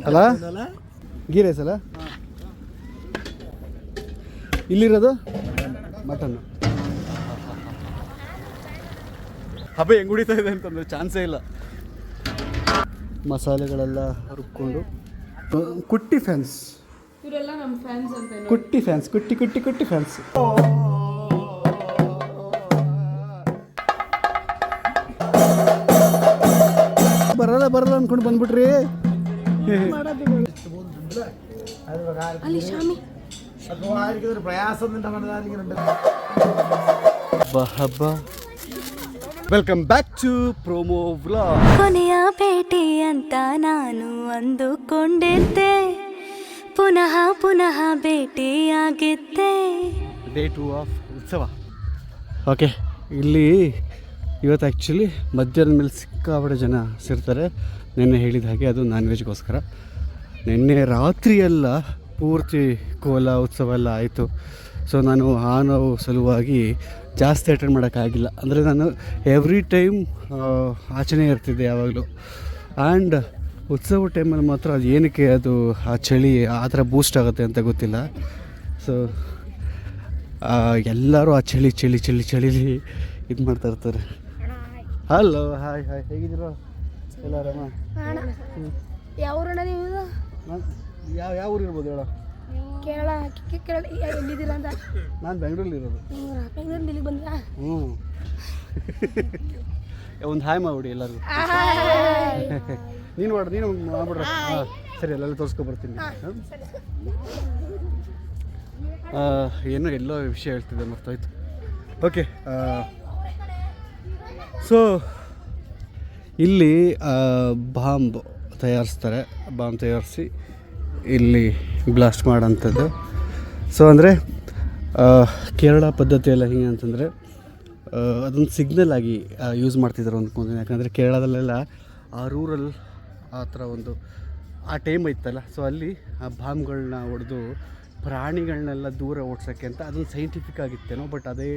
ಅಲ್ಲ ಗೀ ರೈಸ್ ಅಲ್ಲ. ಇಲ್ಲಿರೋದು ಮಟನ್ನು. ಹಬ್ಬ ಹೆಂಗೆ ಉಡಿತಾ ಇದೆ ಅಂತಂದರೆ ಚಾನ್ಸೇ ಇಲ್ಲ. ಮಸಾಲೆಗಳೆಲ್ಲ ರುಬ್ಕೊಂಡು. ಕುಟ್ಟಿ ಫ್ಯಾನ್ಸ್, ಇವರೆಲ್ಲ ನಮ್ಮ ಫ್ಯಾನ್ಸ್ ಅಂತ. ಕುಟ್ಟಿ ಫ್ಯಾನ್ಸ್, ಕುಟ್ಟಿ ಕುಟ್ಟಿ ಕುಟ್ಟಿ ಫ್ಯಾನ್ಸ್. ಬರಲ್ಲ ಅಂದ್ಕೊಂಡು ಬಂದ್ಬಿಟ್ರಿ. ಅಲ್ಲಿ ಶಾಮಿ ಹಬ್ಬ. Welcome back to promo vlog. ಕೊನೆಯ ಭೇಟಿ ಅಂತ ನಾನು ಅಂದುಕೊಂಡಿದ್ದೆ, ಪುನಃ ಪುನಃ ಭೇಟಿಯಾಗಿದ್ದೆ. ಡೇ 2 ಆಫ್ ಉತ್ಸವ. ಓಕೆ, ಇಲ್ಲಿ ಇವತ್ತು ಆ್ಯಕ್ಚುಲಿ ಮಧ್ಯಾಹ್ನದ ಮೇಲೆ ಸಿಕ್ಕಾಪಟ್ಟೆ ಜನ ಸೇರ್ತಾರೆ. ನೆನ್ನೆ ಹೇಳಿದ ಹಾಗೆ ಅದು ನಾನ್ ವೆಜ್ಗೋಸ್ಕರ. ನಿನ್ನೆ ರಾತ್ರಿಯೆಲ್ಲ ಪೂರ್ತಿ ಕೋಲ ಉತ್ಸವ ಎಲ್ಲ ಆಯಿತು. ಸೊ ನಾನು ಆ ನೋವು ಸಲುವಾಗಿ ಜಾಸ್ತಿ ಅಟೆಂಡ್ ಮಾಡೋಕ್ಕಾಗಿಲ್ಲ. ಅಂದರೆ ನಾನು ಎವ್ರಿ ಟೈಮ್ ಆಚರಣೆ ಇರ್ತಿದ್ದೆ ಯಾವಾಗಲೂ. ಆ್ಯಂಡ್ ಉತ್ಸವ ಟೈಮಲ್ಲಿ ಮಾತ್ರ ಅದು ಏನಕ್ಕೆ ಅದು ಆ ಚಳಿ ಆ ಥರ ಬೂಸ್ಟ್ ಆಗುತ್ತೆ ಅಂತ ಗೊತ್ತಿಲ್ಲ. ಸೊ ಎಲ್ಲರೂ ಆ ಚಳಿಲಿ ಇದು ಮಾಡ್ತಾ ಇರ್ತಾರೆ. ಹಲೋ, ಹಾಯ್ ಹೇಗಿದ್ದೀರೋ ಎಲ್ಲ ಆರಾಮ? ಯಾವ ಊರಣ್ಣ ನೀವು? ಯಾವ ಊರು ಇರ್ಬೋದು ಹೇಳೋ? ಕೇರಳ. ಎಲ್ಲಿದ್ದೀರಾ ಅಂತ? ನಾನು ಬೆಂಗಳೂರಲ್ಲಿ ಇರೋದು. ಬೆಂಗಳೂರಿಂದ ಇಲ್ಲಿಗೆ ಬಂದಿರಾ? ಒಂದು ಹಾಯ್ ಮಾಡ್ಬಿಡಿ ಎಲ್ಲರಿಗೂ. ನೀನು ಮಾಡ್ಬಿಡ್ರ. ಹಾಂ ಸರಿ, ಅಲ್ಲೆಲ್ಲ ತೋರಿಸ್ಕೊಬರ್ತೀನಿ. ಎಲ್ಲೋ ವಿಷಯ ಹೇಳ್ತಿದ್ದೆ, ಮರ್ತಾಯ್ತು. ಓಕೆ, ಸೊ ಇಲ್ಲಿ ಬಾಂಬ್ ತಯಾರಿಸಿ ಇಲ್ಲಿ ಬ್ಲಾಸ್ಟ್ ಮಾಡೋಂಥದ್ದು. ಸೊ ಅಂದರೆ ಕೇರಳ ಪದ್ಧತಿ ಎಲ್ಲ ಹೆಂಗೆ ಅಂತಂದರೆ ಅದೊಂದು ಸಿಗ್ನಲ್ ಆಗಿ ಯೂಸ್ ಮಾಡ್ತಿದ್ದಾರೆ ಅಂದ್ಕೊಂಡು. ಯಾಕಂದರೆ ಕೇರಳದಲ್ಲೆಲ್ಲ ಆ ರೂರಲ್ ಆ ಥರ ಒಂದು ಆ ಟೈಮ್ ಇತ್ತಲ್ಲ. ಸೊ ಅಲ್ಲಿ ಆ ಬಾಂಬ್ಗಳನ್ನ ಹೊಡೆದು ಪ್ರಾಣಿಗಳನ್ನೆಲ್ಲ ದೂರ ಓಡಿಸೋಕ್ಕೆ ಅಂತ ಅದೊಂದು ಸೈಂಟಿಫಿಕ್ ಆಗಿತ್ತೇನೋ. ಬಟ್ ಅದೇ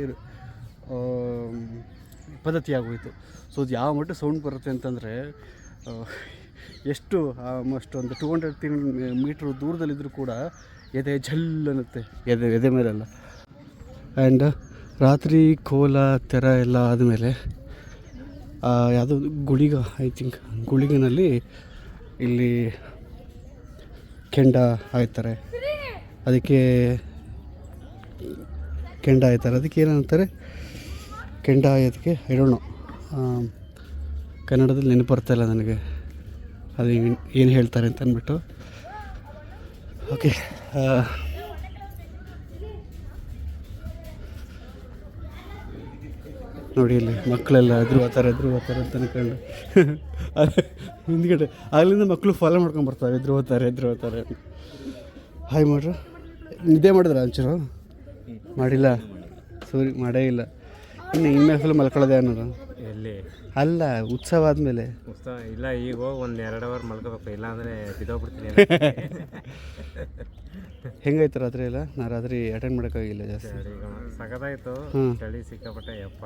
ಪದ್ಧತಿ ಆಗೋಯಿತು. ಸೊ ಅದು ಯಾವ ಮಟ್ಟ ಸೌಂಡ್ ಬರುತ್ತೆ ಅಂತಂದರೆ ಎಷ್ಟು ಆಲ್ಮೋಸ್ಟ್ ಒಂದು 200-300 ಮೀಟ್ರ್ ದೂರದಲ್ಲಿದ್ದರೂ ಕೂಡ ಎದೆ ಝಲ್ ಅನ್ನುತ್ತೆ, ಎದೆ ಮೇಲೆಲ್ಲ. ಆ್ಯಂಡ್ ರಾತ್ರಿ ಕೋಲ ತೆರ ಎಲ್ಲ ಆದಮೇಲೆ ಯಾವುದೋ ಗುಳಿಗ, ಐ ಥಿಂಕ್ ಗುಳಿಗನಲ್ಲಿ ಇಲ್ಲಿ ಕೆಂಡ ಹಾಯ್ತಾರೆ. ಅದಕ್ಕೆ ಏನಂತಾರೆ, ಕೆಂಡ ಹಾಯೋದಕ್ಕೆ ಐ ಡೋಂಟ್ ನೋ, ಕನ್ನಡದಲ್ಲಿ ನೆನಪು ಬರ್ತಾಯಿಲ್ಲ ನನಗೆ ಅದು ಏನು ಹೇಳ್ತಾರೆ ಅಂತ ಅಂದ್ಬಿಟ್ಟು. ಓಕೆ, ನೋಡಿ ಇಲ್ಲಿ ಮಕ್ಕಳೆಲ್ಲ ಎದುರು ಹೋಗ್ತಾರೆ ಅಂತ ಅನ್ಕೊಂಡು ಹಿಂದ್ಗಡೆ ಅಲ್ಲಿಂದ ಮಕ್ಕಳು ಫಾಲೋ ಮಾಡ್ಕೊಂಡು ಬರ್ತಾರೆ, ಎದುರು ಹೋಗ್ತಾರೆ. ಹಾಯ್ ಮಾಡ್ರು. ನಿದ್ದೆ ಮಾಡಿದ್ರ ಒಂಚೂರು? ಮಾಡಿಲ್ಲ, ಸೂರಿ ಮಾಡೇ ಇಲ್ಲ. ಇನ್ನು ಫುಲ್ ಮಲ್ಕೊಳ್ಳೋದೇ ಅನ್ನೋದು. ಎಲ್ಲಿ ಅಲ್ಲ, ಉತ್ಸವ ಆದಮೇಲೆ. ಉತ್ಸವ ಇಲ್ಲ, ಈಗ ಹೋಗಿ 1-2 ಅವರ್ ಮಲ್ಕೋಬೇಕು, ಇಲ್ಲಾಂದರೆ ಬಿದ್ದೋಗ್ಬಿಡ್ತೀನಿ. ಹೆಂಗಾಯ್ತು ರಾತ್ರಿ ಎಲ್ಲ? ನಾ ರಾತ್ರಿ ಅಟೆಂಡ್ ಮಾಡೋಕ್ಕಾಗಿಲ್ಲ ಜಾಸ್ತಿ. ಸಖತ್ತಾಯಿತು, ಚಳಿ ಸಿಕ್ಕಾಪಟ್ಟೆ ಯಪ್ಪ.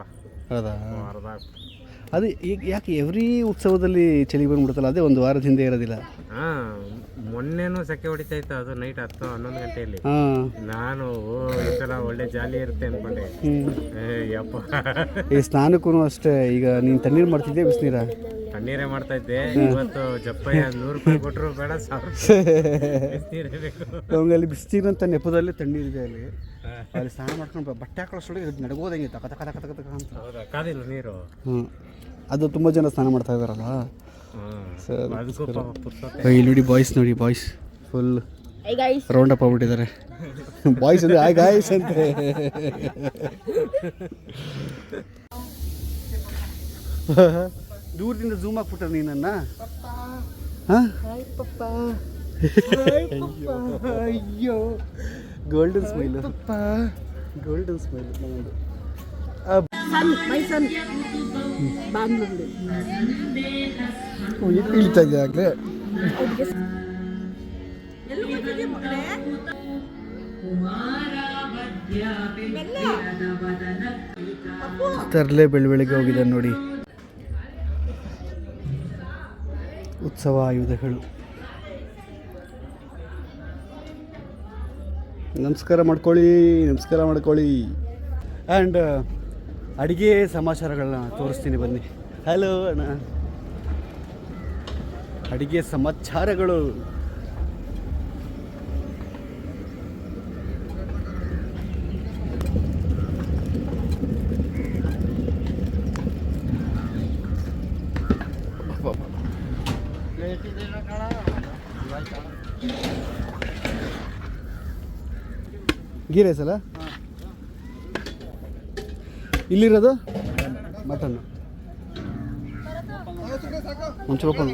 ಹೌದಾ? ಅದು ಈಗ ಯಾಕೆ ಎವ್ರಿ ಉತ್ಸವದಲ್ಲಿ ಚಳಿ ಬಂದ್ಬಿಡುತ್ತಲ್ಲ, ಅದೇ ಒಂದು ವಾರದ ಹಿಂದೆ ಇರೋದಿಲ್ಲ? ಮೊನ್ನೆನೂ ಸೆಕೆ ಹೊಡಿತಾ ಇತ್ತು, ಅದು ನೈಟ್ 10-11 ಗಂಟೆಯಲ್ಲಿ. ನಾನು ಈ ಸಲ ಒಳ್ಳೆ ಜಾಲಿ ಇರುತ್ತೆ ಅಂದ್ಕೊಂಡೆ. ಯಪ್ಪ, ಈ ಸ್ನಾನಕ್ಕೂ ಅಷ್ಟೇ. ಈಗ ನೀನು ತಣ್ಣೀರು ಮಾಡ್ತಿದ್ದೆ ಬಿಸಿನೀರ? ತಣ್ಣೀರೇ ಮಾಡ್ತಾ ಇದ್ದೆ. ಇವತ್ತು ಜಪ್ಪಯ್ಯ 100 ರೂಪಾಯಿ ಕೊಟ್ಟರು ಬೇಡ, 1000 ರೂಪಾಯಿ ಅಲ್ಲಿ ಬಿಸಿನೀರು ಅಂತ ನೆಪದಲ್ಲಿ ತಣ್ಣೀರಿದೆ. ಅಲ್ಲಿ ಸ್ನಾನ ಮಾಡ್ಕೊಂಡು ಬಟ್ಟೆ ಹಾಕೊಳ್ಳೋಷ್ಟೊಳಗೆ ನಡಗೋದಂಗೆ ತಕ ಅಂತ. ಹೌದಾ? ಕಾದಿಲ್ಲ ನೀರು. ಅದು ತುಂಬ ಜನ ಸ್ನಾನ ಮಾಡ್ತಾ ಇದ್ದಾರಲ್ಲ. ಇಲ್ಲಿ ನೋಡಿ ಬಾಯ್ಸ್ ಫುಲ್ ರೌಂಡ್ ಅಪ್ ಆಗ್ಬಿಟ್ಟಿದ್ದಾರೆ. ಬಾಯ್ಸ್ ಅಂದರೆ ಹಾಯ್ ಗಾಯ್ಸ್ ಅಂತ. ದೂರದಿಂದ ಝೂಮ್ ಹಾಕ್ಬಿಟ್ಟ ನೀನನ್ನ. ಅಯ್ಯೋ, ಗೋಲ್ಡನ್ ಸ್ಮೈಲ್ ನಮ್ಮದು. ಇಳ್ತಾ ಇದೆ ಆಗಲೇ. ತರಲೆ ಬೆಳಗ್ಗೆ ಹೋಗಿದ್ದಾನೆ ನೋಡಿ. ಉತ್ಸವ ಆಯುಧಗಳು. ನಮಸ್ಕಾರ ಮಾಡ್ಕೊಳ್ಳಿ. ಆ್ಯಂಡ್ ಅಡುಗೆ ಸಮಾಚಾರಗಳನ್ನ ತೋರಿಸ್ತೀನಿ ಬನ್ನಿ. ಹಲೋ ಅಣ್ಣ. ಅಡುಗೆ ಸಮಾಚಾರಗಳು. ಗೀ ರೈಸ್ ಅಲ್ಲ ಇಲ್ಲಿರೋದು? ಮಟನ್ ಒಂಚೂರು ಓಪನ್.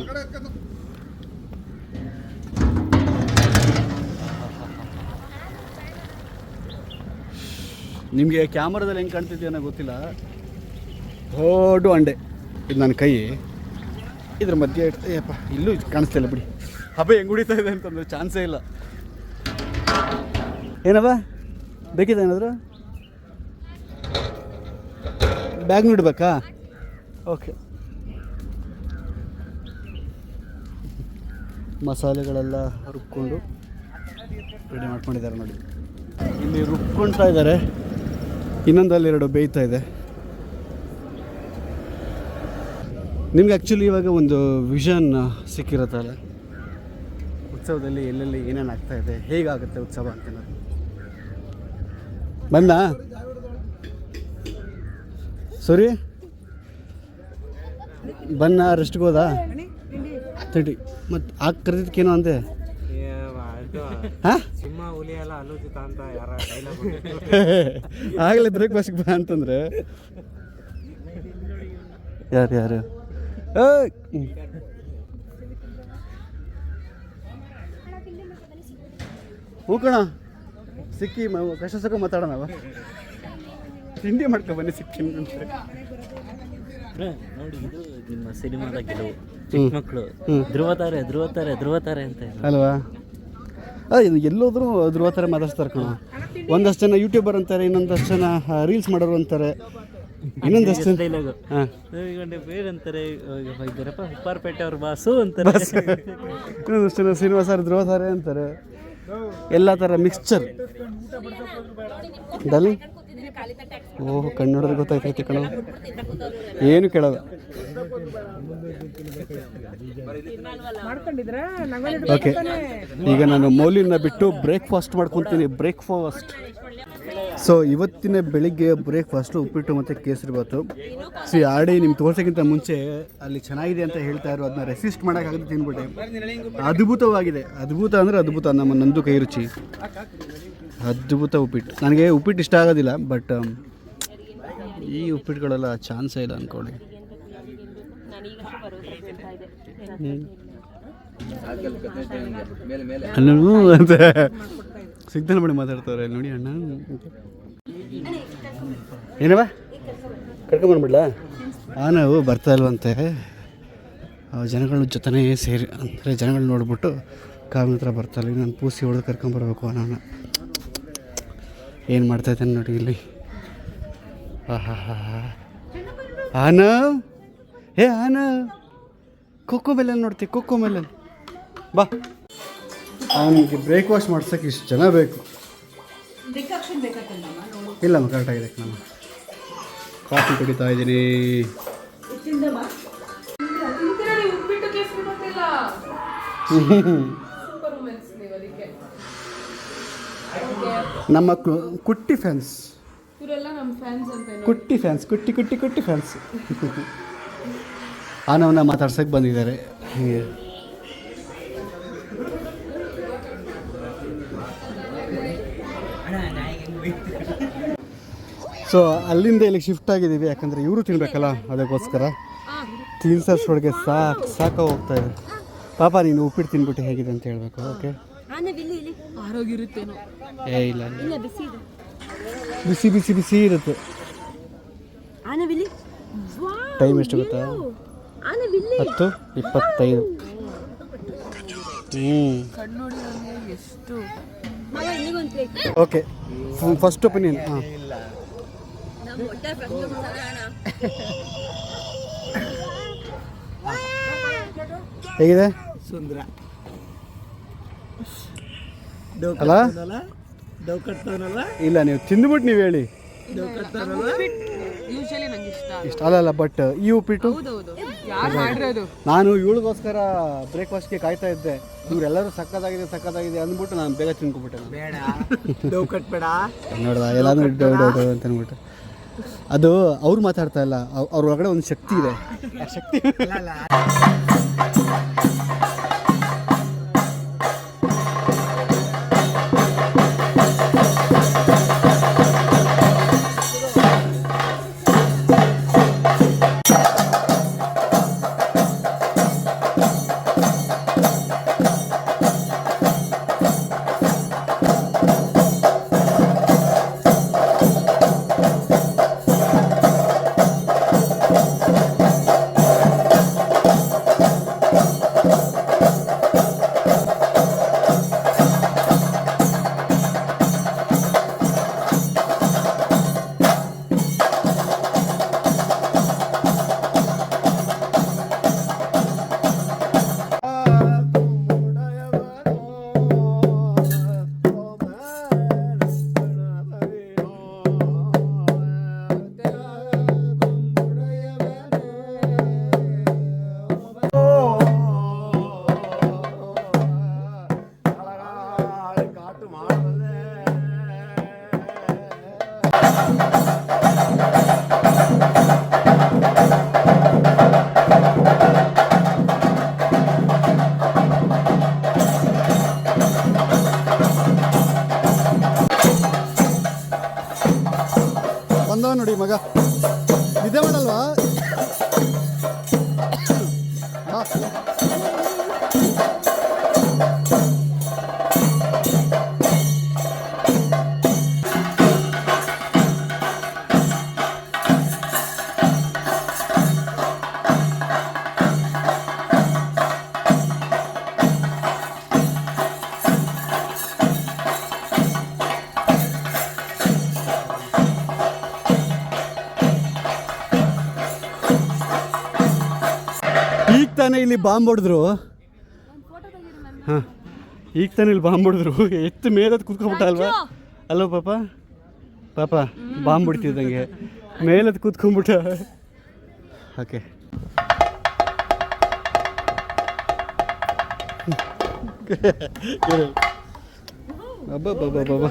ನಿಮಗೆ ಕ್ಯಾಮ್ರಾದಲ್ಲಿ ಹೆಂಗೆ ಕಾಣ್ತಿದ್ದೆ ಅನ್ನೋ ಗೊತ್ತಿಲ್ಲ. ದೊಡ್ಡ ಅಂಡೆ ಇದು ನನ್ನ ಕೈ ಇದ್ರ ಮಧ್ಯೆ ಏಪ್ಪ ಇಲ್ಲೂ ಕಾಣಿಸ್ತಿಲ್ಲ ಬಿಡಿ. ಹಬ್ಬ ಹೆಂಗೆ ಹೊಡಿತಾ ಇದೆ ಅಂತಂದ್ರೆ ಚಾನ್ಸೇ ಇಲ್ಲ. ಏನವ ಬೇಕಿದೆ ಏನಾದರೂ? ಬ್ಯಾಗ್ ನೀಡಬೇಕಾ? ಓಕೆ. ಮಸಾಲೆಗಳೆಲ್ಲ ರುಬ್ಕೊಂಡು ರೆಡಿ ಮಾಡ್ಕೊಂಡಿದ್ದಾರೆ ನೋಡಿ. ಇಲ್ಲಿ ರುಬ್ಕೊಳ್ತಾ ಇದ್ದಾರೆ, ಇನ್ನೊಂದಲ್ಲಿ 2 ಬೇಯ್ತಾ ಇದೆ. ನಿಮ್ಗೆ ಆ್ಯಕ್ಚುಲಿ ಇವಾಗ ಒಂದು ವಿಷನ್ ಸಿಕ್ಕಿರುತ್ತಲ್ಲ ಉತ್ಸವದಲ್ಲಿ ಎಲ್ಲೆಲ್ಲಿ ಏನೇನು ಆಗ್ತಾ ಇದೆ, ಹೇಗಾಗುತ್ತೆ ಉತ್ಸವ ಅಂತ. ಬಂದ ಸರಿ ಬನ್ನ ರೆಸ್ಟ್ಗೆ ಹೋದ ತಿಂಡಿ ಮತ್ತು ಆಗ ಕರೆದಿದ್ದಕ್ಕೇನೋ ಅಂದೆ. ಹಾಂ ಸಿಂಹ ಹುಲಿ ಎಲ್ಲ ಅಲ್ಲೂಚಿತ ಅಂತ ಯಾರ ಆಗಲೇ ಬ್ರೇಕ್ಫಾಸ್ಟ್ಗೆ ಬಾ ಅಂತಂದ್ರೆ ಯಾರು ಹ್ಞೂ ಕಣ ಸಿಕ್ಕಿ ಕಷ್ಟ ಸುಖ ಮಾತಾಡೋಣ. ತಿಂಡಿ ಮಾಡ್ಕೊ ಬನ್ನಿ ಸಿಕ್ಕಿ ನೋಡಿ. ಇದು ನಿಮ್ಮ ಸಿನಿಮಾದ ಗೆಲುವು. ಚಿಕ್ಕ ಮಕ್ಕಳು ಧ್ರುವತಾರೆ ಅಂತ ಅಲ್ವಾ? ಇದು ಎಲ್ಲೋದ್ರೂ ಧ್ರುವತಾರೆ ಮಾತಾಡ್ತಾರೆ ಕಣ. ಒಂದಷ್ಟು ಜನ ಯೂಟ್ಯೂಬರ್ ಅಂತಾರೆ, ಇನ್ನೊಂದಷ್ಟು ಜನ ರೀಲ್ಸ್ ಮಾಡೋರು ಅಂತಾರೆ, ಇನ್ನೊಂದಷ್ಟು ಜನ ಡೈಲಾಗು ಬೇರೆ ಅಂತಾರೆ. ಉಪ್ಪಾರಪೇಟೆ ಅವ್ರ ಬಾಸು ಅಂತಾರೆ, ಇನ್ನೊಂದಷ್ಟು ಜನ ಶ್ರೀನಿವಾಸ ಧ್ರುವತಾರೆ ಅಂತಾರೆ. ಎಲ್ಲ ಥರ ಮಿಕ್ಸ್ಚರ್ ಡಲಿ. ಓಹ್ ಕಣ್ಣು ನೋಡಿದ್ರೆ ಗೊತ್ತಾಯ್ತೈತೆ ಕಣ, ಏನು ಕೇಳೋದು. ಓಕೆ, ಈಗ ನಾನು ಮೌಲ್ಯನ ಬಿಟ್ಟು ಬ್ರೇಕ್ಫಾಸ್ಟ್ ಮಾಡ್ಕೊತೀನಿ. ಸೊ ಇವತ್ತಿನ ಬೆಳಿಗ್ಗೆ ಬ್ರೇಕ್ಫಾಸ್ಟು ಉಪ್ಪಿಟ್ಟು ಮತ್ತು ಕೇಸರಿ ಬಾತು. ಆಡಿ ನಿಮ್ಗೆ ತೋರ್ಸೋಕ್ಕಿಂತ ಮುಂಚೆ ಅಲ್ಲಿ ಚೆನ್ನಾಗಿದೆ ಅಂತ ಹೇಳ್ತಾ ಇರೋ ಅದನ್ನ ರೆಸಿಸ್ಟ್ ಮಾಡೋಕ್ಕಾಗದೆ ತಿನ್ಬಿಟ್ಟೆ. ಅದ್ಭುತವಾಗಿದೆ. ಅದ್ಭುತ ಅಂದರೆ ಅದ್ಭುತ. ನಮ್ಮ ನಂದು ಕೈ ರುಚಿ ಅದ್ಭುತ ಉಪ್ಪಿಟ್ಟು. ನನಗೆ ಉಪ್ಪಿಟ್ಟು ಇಷ್ಟ ಆಗೋದಿಲ್ಲ, ಬಟ್ ಈ ಉಪ್ಪಿಟ್ಟುಗಳೆಲ್ಲ ಚಾನ್ಸೇ ಇಲ್ಲ ಅಂದ್ಕೊಳ್ಳಿ. ಅಣ್ಣನು ಅಂತ ಸಿಗ್ತಾನೆ ಬಿಡಿ ಮಾತಾಡ್ತವ್ರೆ ನೋಡಿ. ಅಣ್ಣ ಏನವ ಕರ್ಕೊಂಬಂದ್ಬಿಡ್ಲಾ? ನಾವು ಬರ್ತಾ ಇಲ್ವಂತೆ. ಜನಗಳ ಜೊತೆನೇ ಸೇರಿ ಅಂದರೆ ಜನಗಳು ನೋಡ್ಬಿಟ್ಟು ಕಾವಿನ ಹತ್ರ ಬರ್ತಾಯಿಲ್ಲ. ನಾನು ಪೂಸಿ ಹೊಡೆದು ಕರ್ಕೊಂಬರ್ಬೇಕು. ನಾನು ಏನು ಮಾಡ್ತಾಯಿದ್ದೇನೆ ನೋಡಿ ಇಲ್ಲಿ. ಆನ ಕೊಕ್ಕೋ ಮೆಲನ್ ನೋಡ್ತೀವಿ. ಕೊಕ್ಕೋ ಮೆಲನ್ ಬಾ. ಅವನಿಗೆ ಬ್ರೇಕ್ಫಾಸ್ಟ್ ಮಾಡ್ಸೋಕ್ಕೆ ಇಷ್ಟು ಜನ ಬೇಕು. ಇಲ್ಲಮ್ಮ ಕರೆಕ್ಟಾಗಿದೆ. ನಾನು ಕಾಫಿ ಕುಡಿತಾ ಇದ್ದೀನಿ. ನಮ್ಮ ಕುಟ್ಟಿ ಫ್ಯಾನ್ಸ್, ಇವರೆಲ್ಲ ನಮ್ಮ ಫ್ಯಾನ್ಸ್ ಅಂತ. ಕುಟ್ಟಿ ಫ್ಯಾನ್ಸ್, ಕುಟ್ಟಿ ಫ್ಯಾನ್ಸ್. ಆನವನ್ನ ಮಾತಾಡ್ಸೋಕ್ಕೆ ಬಂದಿದ್ದಾರೆ. ಹೀಗೆ ಸೊ ಅಲ್ಲಿಂದ ಇಲ್ಲಿಗೆ ಶಿಫ್ಟ್ ಆಗಿದ್ದೀವಿ, ಯಾಕಂದರೆ ಇವರು ತಿನ್ಬೇಕಲ್ಲ, ಅದಕ್ಕೋಸ್ಕರ ತಿನ್ಸೋಷ್ಟೊಳಗೆ ಸಾಕು ಹೋಗ್ತಾ ಇದೆ. ಪಾಪ ನೀನು ಉಪ್ಪಿಟ್ಟು ತಿನ್ಬಿಟ್ಟು ಹೇಗಿದೆ ಅಂತ ಹೇಳಬೇಕು. ಓಕೆ, ಆರೋಗಿರುತ್ತೇನೋ. ಇಲ್ಲ ಬಿಸಿ ಇರುತ್ತೆ. ಟೈಮ್ ಎಷ್ಟು ಗೊತ್ತಾ? 10:25. Okay, first opinion. ಹಾಂ, ಹೇಗಿದೆ ಸುಂದರ ಅಲ್ಲ ಡವ್ ಕಟ್ತಾವನಲ್ಲ ಇಲ್ಲ ನೀವು ತಿಂದ್ಬಿಟ್ಟು ನೀವು ಹೇಳಿ ಯೂಶಲಿ ನಂಗೆ ಇಷ್ಟ ಇಷ್ಟ ಅಲ್ಲ ಬಟ್ ಈ ಉಪ್ಪಿಟ್ಟು ಹೌದೌದು ಯಾರು ಮಾಡಿರೋದು ನಾನು ಇವಳಿಗೋಸ್ಕರ ಬ್ರೇಕ್ಫಾಸ್ಟ್ಗೆ ಕಾಯ್ತಾ ಇದ್ದೆ ಇವರೆಲ್ಲರೂ ಸಕ್ಕತ್ತಾಗಿದೆ ಅಂದ್ಬಿಟ್ಟು ನಾನು ಬೇಗ ತಿನ್ಕೊಬಿಟ್ಟೆ ನಾನು. ಬೇಡ ಡವ್ ಕಟ್ಬೇಡ ನೋಡ್ದ ಎಲ್ಲಾನು ಡೌ ಅಂತ ಅಂದ್ಬಿಟ್ಟು ಅದು ಅವ್ರು ಮಾತಾಡ್ತಾ ಇಲ್ಲ ಅವ್ರ ಒಳಗಡೆ ಒಂದು ಶಕ್ತಿ ಇದೆ ಆ ಶಕ್ತಿ ಬಂದವ ನೋಡಿ ಮಗ ನಿದ್ದೆ ಮಾಡಲ್ವಾ ಈಗ ತಾನೇ ಇಲ್ಲಿ ಬಾಂಬ್ ಹೊಡೆದ್ರು ಹಾಂ ಈಗ ತಾನೇ ಇಲ್ಲಿ ಬಾಂಬ್ ಹೊಡೆದ್ರು ಎತ್ತು ಮೇಲದ್ದು ಕೂತ್ಕೊಂಡ್ಬಿಟ್ಟ ಅಲ್ವಾ ಅಲ್ವ ಪಾಪ ಬಾಂಬ್ ಬಿಡ್ತಿದ್ದಂಗೆ ಮೇಲದ್ದು ಕೂತ್ಕೊಂಡ್ಬಿಟ್ಟ ಓಕೆ ಅಬ್ಬಬ್ಬಬ್ಬಬ್ಬ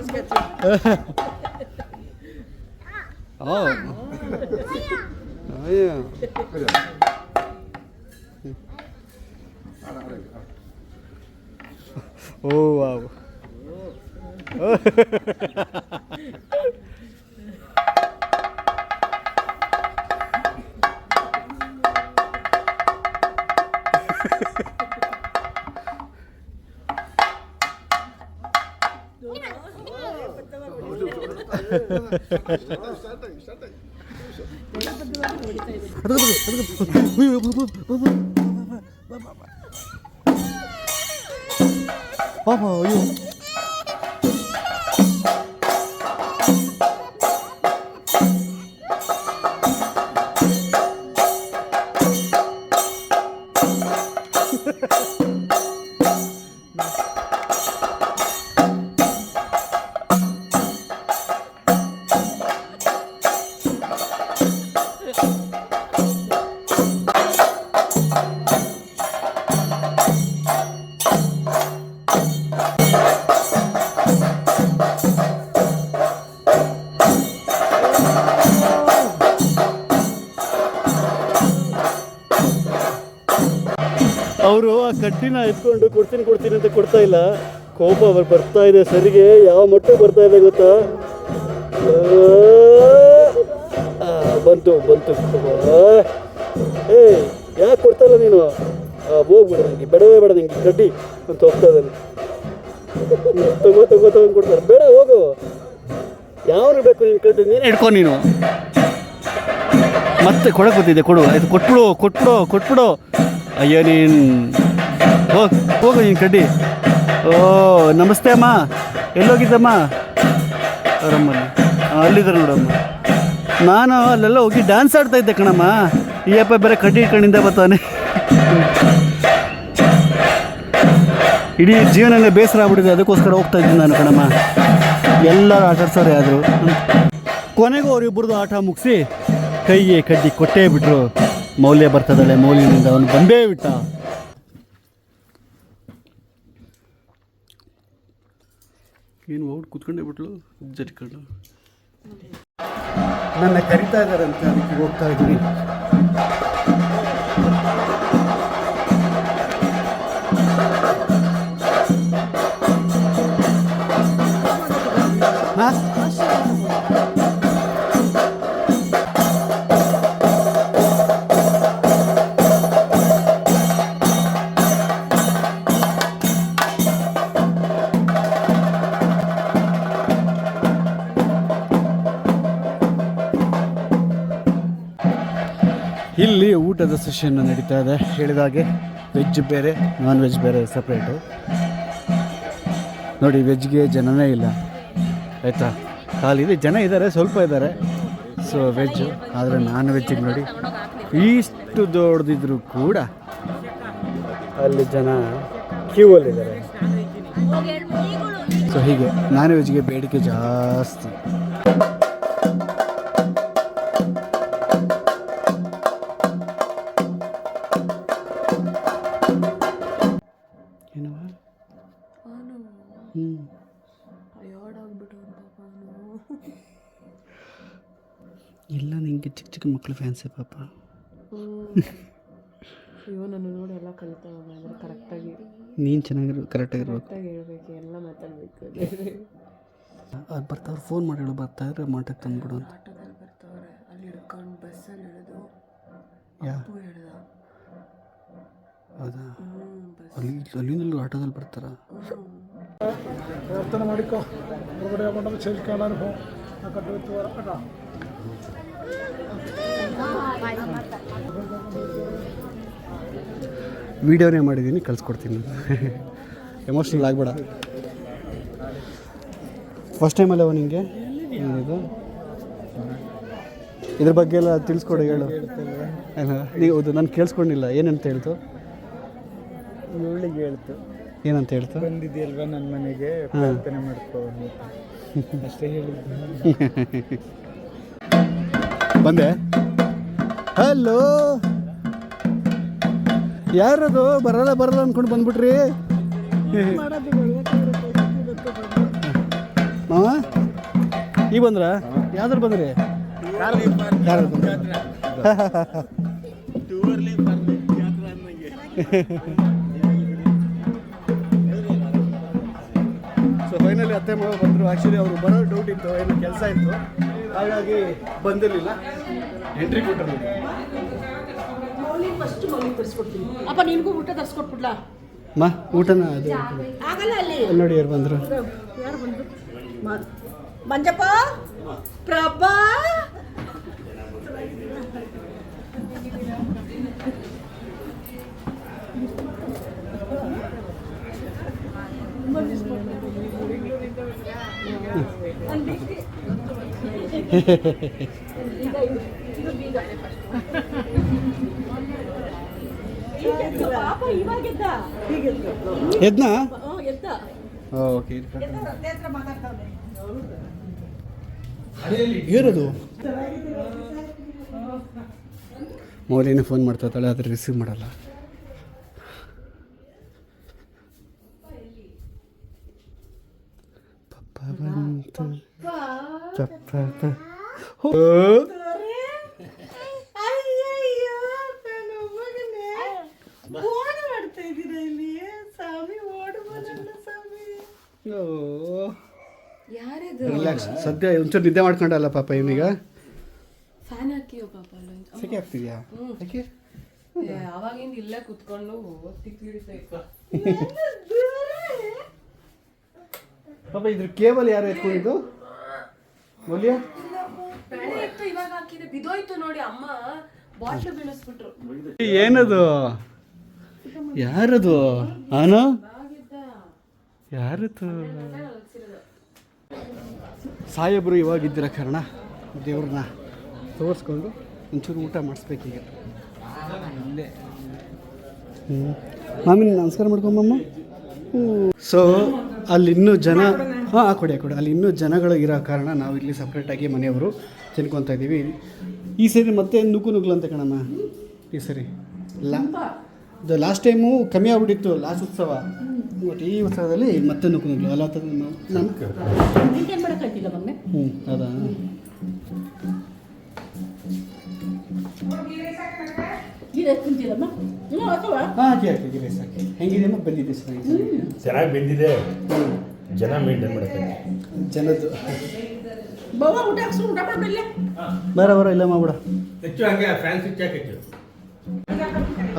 ಓ ವಾವ್ ಪಾಪ ಅಯ್ಯೋ ಅವರು ಆ ಕಡ್ಡಿನ ಎತ್ಕೊಂಡು ಕೊಡ್ತೀನಿ ಅಂತ ಕೊಡ್ತಾ ಇಲ್ಲ. ಕೋಪ ಅವ್ರು ಬರ್ತಾ ಇದೆ ಸರಿಗೆ, ಯಾವ ಮಟ್ಟಕ್ಕೆ ಬರ್ತಾ ಇದೆ ಗೊತ್ತಾ? ಬಂತು ಯಾಕೆ ಕೊಡ್ತಾ ಇಲ್ಲ ನೀನು? ಹೋಗ್ಬಿಡ ನನಗೆ, ಬೇಡವೇ ಬೇಡ ನಿಂಗೆ ಕಡ್ಡಿ ಅಂತ ಹೋಗ್ತಾ ಇದ್ದಾನೆ. ತಗೋ ಕೊಡ್ತಾರೆ. ಬೇಡ ಹೋಗು, ಯಾವನು ಬೇಕು ನಿನ್ನ ಕಡ್ಡಿ, ನೀನು ಹಿಡ್ಕೊ. ನೀನು ಮತ್ತೆ ಕೊಡಕ್ಕೆ ಗೊತ್ತಿದೆ, ಕೊಡು ಆಯ್ತು, ಕೊಟ್ಬಿಡು. ಅಯ್ಯೋ ನೀನು ಹೋಗು ನೀನು ಕಡ್ಡಿ. ಓ ನಮಸ್ತೆ ಅಮ್ಮ, ಎಲ್ಲೋಗಿದ್ದಮ್ಮ? ಅವರಮ್ಮಲ್ಲಿ ಅಲ್ಲಿದ್ದಾರೆ ನೋಡಮ್ಮ. ನಾನು ಅಲ್ಲೆಲ್ಲ ಹೋಗಿ ಡ್ಯಾನ್ಸ್ ಆಡ್ತಾ ಇದ್ದೆ ಕಣಮ್ಮ. ಈ ಅಪ್ಪ ಬೇರೆ ಕಡ್ಡಿ ಇಟ್ಕೊಂಡಿಂದ ಬರ್ತಾನೆ. ಇಡೀ ಜೀವನನೇ ಬೇಸರ ಆಗ್ಬಿಟ್ಟಿದೆ, ಅದಕ್ಕೋಸ್ಕರ ಹೋಗ್ತಾ ಇದ್ದೀನಿ ನಾನು ಕಣಮ್ಮ. ಎಲ್ಲರೂ ಆಟ ಆಡ್ಸೋರೆ ಆದರು. ಕೊನೆಗೂ ಅವರಿಬ್ಬರದು ಆಟ ಮುಗಿಸಿ ಕೈಗೆ ಕಡ್ಡಿ ಕೊಟ್ಟೇ ಬಿಟ್ರು. ಮೌಲ್ಯ ಬರ್ತದಳೆ, ಮೌಲ್ಯನಿಂದ ಅವನು ಬಂದೇ ಬಿಟ್ಟ. ಏನು ಔಟ್ ಕೂತ್ಕೊಂಡೇ ಬಿಟ್ಲು ಜಟ್ಕೊಂಡು. ನನ್ನ ಕರಿತಾ ಇದ್ದಾರೆ ಅಂತ ಅದಕ್ಕೆ ಹೋಗ್ತಾ ಇದ್ದೀನಿ. ಹಾಂ, ಇಲ್ಲಿ ಊಟದ ಸೆಷನ್ ನಡೀತಾ ಇದೆ. ಹೇಳಿದಾಗೆ ವೆಜ್ ಬೇರೆ, ನಾನ್ ವೆಜ್ ಬೇರೆ ಸಪ್ರೇಟು. ನೋಡಿ, ವೆಜ್ಗೆ ಜನನೇ ಇಲ್ಲ ಆಯಿತಾ, ಖಾಲಿ ಜನ ಇದ್ದಾರೆ, ಸ್ವಲ್ಪ ಇದ್ದಾರೆ. ಸೊ ವೆಜ್ಜು, ಆದರೆ ನಾನ್ ವೆಜ್ಜಿಗೆ ನೋಡಿ ಇಷ್ಟು ದೊಡ್ಡದಿದ್ರು ಕೂಡ ಅಲ್ಲಿ ಜನ ಕ್ಯೂವಲ್ಲಿದ್ದಾರೆ. ಸೊ ಹೀಗೆ ನಾನ್ ವೆಜ್ಗೆ ಬೇಡಿಕೆ ಜಾಸ್ತಿ. ಇಲ್ಲ, ನಿಂಗೆ ಚಿಕ್ಕ ಚಿಕ್ಕ ಮಕ್ಕಳು ಫ್ಯಾನ್ಸೇ ಪಾಪ. ಅಯ್ಯೋ, ನನ್ನ ನೋಡಿ ಎಲ್ಲ ಕಲಿತಾವ ಕರೆಕ್ಟಾಗಿ. ನೀನು ಚೆನ್ನಾಗಿರೋ ಕರೆಕ್ಟಾಗಿರ್ಬೇಕು, ಹೇಳ್ಬೇಕು, ಎಲ್ಲ ಮಾತಾಡಬೇಕು. ಅದು ಬರ್ತಾವ್ರು, ಫೋನ್ ಮಾಡಿ ಹೇಳು, ಬರ್ತಾಯಿದ್ರೆ ಮಾಟಕ್ಕೆ ತಂದ್ಬಿಡು ಅಂತ. ಆಟೋದಲ್ಲಿ ಬರ್ತಾವ್ರೆ, ಅಲ್ಲಿ ಹಿಡ್ಕೊಂಡು ಬಸ್ಸಲ್ಲಿ ಇಳಿದು ಯಾರು ಹೇಳ್ದ. ಹೌದಾ? ಅಲ್ಲಿಂದಲೂ ಆಟೋದಲ್ಲಿ ಬರ್ತಾರ? ಪ್ರಾರ್ಥನೆ ಮಾಡಿಕೊ ಹೊರಗಡೆ ಹಾಕೊಂಡ ಸೇರಿಸ್ಕೊಳ್ಳ ವೀಡಿಯೋನೇ ಮಾಡಿದ್ದೀನಿ, ಕಳಿಸ್ಕೊಡ್ತೀನಿ. ಎಮೋಷ್ನಲ್ ಆಗಬೇಡ. ಫಸ್ಟ್ ಟೈಮಲ್ಲವ ನಿಮಗೆ ಇದು ಇದ್ರ ಬಗ್ಗೆ ಎಲ್ಲ ತಿಳಿಸ್ಕೊಡು, ಹೇಳು. ನೀವು ಹೌದು, ನಾನು ಕೇಳಿಸ್ಕೊಂಡಿಲ್ಲ. ಏನಂತ ಹೇಳ್ತು? ಇವಳಿಗೆ ಹೇಳ್ತು, ಏನಂತ ಹೇಳ್ತು? ಬಂದಿದೆಯಲ್ವ ನನ್ನ ಮನೆಗೆ, ಪ್ರಾರ್ಥನೆ ಮಾಡ್ಕೊ ಅಷ್ಟೇ ಹೇಳಿದ್ದು. ಬಂದೆ. ಹಲೋ, ಯಾರದು? ಬರಲ್ಲ ಬರಲ್ಲ ಅಂದ್ಕೊಂಡು ಬಂದ್ಬಿಟ್ರಿ ಮಾವ. ಈಗ ಬಂದ್ರ? ಯಾವ್ದಾರು ಬಂದ್ರಿ? ಯಾರು ಬಂದ್ರ? ಸೊ ಫೈನಲಿ ಅತ್ತೆ ಮಾವ ಬಂದರು. ಆ್ಯಕ್ಚುಲಿ ಅವರು ಬರೋ ಡೌಟ್ ಇತ್ತು, ಏನು ಕೆಲಸ ಇತ್ತು, ಹಾಗಾಗಿ ಬಂದಿರಲಿಲ್ಲ. ಎಂಟ್ರಿ ಕೊಟ್ಟರು. ಅಪ್ಪ, ನಿನಗೂ ಊಟ ತರಿಸ್ಕೊಟ್ಬಿಡ್ಲಾ? ಮಾ ಊಟನ ಅದು ಆಗಲ್ಲ. ಅಲ್ಲಿ ನೋಡಿ ಯಾರು ಬಂದರು. ಯಾರು ಬಂದ್ರು? ಮಂಜಪ್ಪ, ಪ್ರಭಾ. ಎದ್ನಾ? ಓಕೆ. ಏನದು? ಮೌಲ್ಯನೇ ಫೋನ್ ಮಾಡ್ತಾಳೆ, ಆದರೆ ರಿಸೀವ್ ಮಾಡಲ್ಲ. ಪಪ್ಪ ಬಂತು. ರಿಲ್ಯಾಕ್ಸ್. ಸದ್ಯ ಒಂಚೂರು ನಿದ್ದೆ ಮಾಡ್ಕೊಂಡಲ್ಲ ಪಾಪ ಇವನೀಗ. ಫ್ಯಾನ್ ಹಾಕಿಯೋ ಪಾಪ. ಸೆಕೆ ಆಗ್ತಿದ್ಯಾ? ಯಾಕೆ? ಅವಾಗಿಂದ ಇಲ್ಲೇ ಕುತ್ಕೊಂಡು ಪಾಪ ಇದ್ರ ಕೇಬಲ್ ಯಾರು ಎತ್ಕೊಂಡಿದ್ದು? ಮೌಲ್ಯ ಇವಾಗ ಹಾಕಿದೆ, ಬಿದೋಯ್ತು ನೋಡಿ. ಅಮ್ಮ ಬಾಟ್ಲು ಬೀಳಿಸ್ಬಿಟ್ರು. ಏನದು? ಯಾರದು? ಆನು ಯಾರದು? ಸಾಹೇಬರು ಇವಾಗಿದ್ದಿರೋ ಕಾರಣ ದೇವ್ರನ್ನ ತೋರಿಸ್ಕೊಂಡು ಒಂಚೂರು ಊಟ ಮಾಡಿಸ್ಬೇಕೀಗ. ಇಲ್ಲೇ ಮಾಮಿನ ನಮಸ್ಕಾರ ಮಾಡ್ಕೊಂಬಮ್ಮ. ಸೊ ಅಲ್ಲಿ ಇನ್ನೂ ಜನ ಹಾಂ ಕೊಡಿ ಅಲ್ಲಿ ಇನ್ನೂ ಜನಗಳು ಇರೋ ಕಾರಣ ನಾವು ಇಲ್ಲಿ ಸಪ್ರೇಟಾಗಿ ಮನೆಯವರು ತಿನ್ಕೊತಾ ಇದ್ದೀವಿ. ಈ ಸರಿ ಮತ್ತೆ ನುಗ್ಗುಲು ಅಂತ ಕಣಮ್ಮ. ಈ ಸರಿ ಲಾಸ್ಟ್ ಟೈಮು ಕಮ್ಮಿ ಆಗ್ಬಿಟ್ಟಿತ್ತು ಲಾಸ್ಟ್ ಉತ್ಸವ. ಬಟ್ ಈ ಉತ್ಸವದಲ್ಲಿ ಮತ್ತೆ ನುಗ್ಗುಲು ಅಲ್ಲ ಹೌದಾ. ಹಾಂ ಗಿರಿ ಸಾಕಿ ಹೆಂಗಿದೆಯಮ್ಮ ಬಂದಿದೆ ಚೆನ್ನಾಗಿ ಬೆಂದಿದೆ. ಜನ ಮೇಂಟೈನ್ ಮಾಡಕ್ಕೆ ಜನದ್ದು ಬರ ಇಲ್ಲ ಮಾಡ್ಬಿಡ ಹೆಚ್ಚು ಹಂಗೆ ಫ್ಯಾನ್ ಸ್ವಿಚ್ ಹಾಕಿತ್ತು.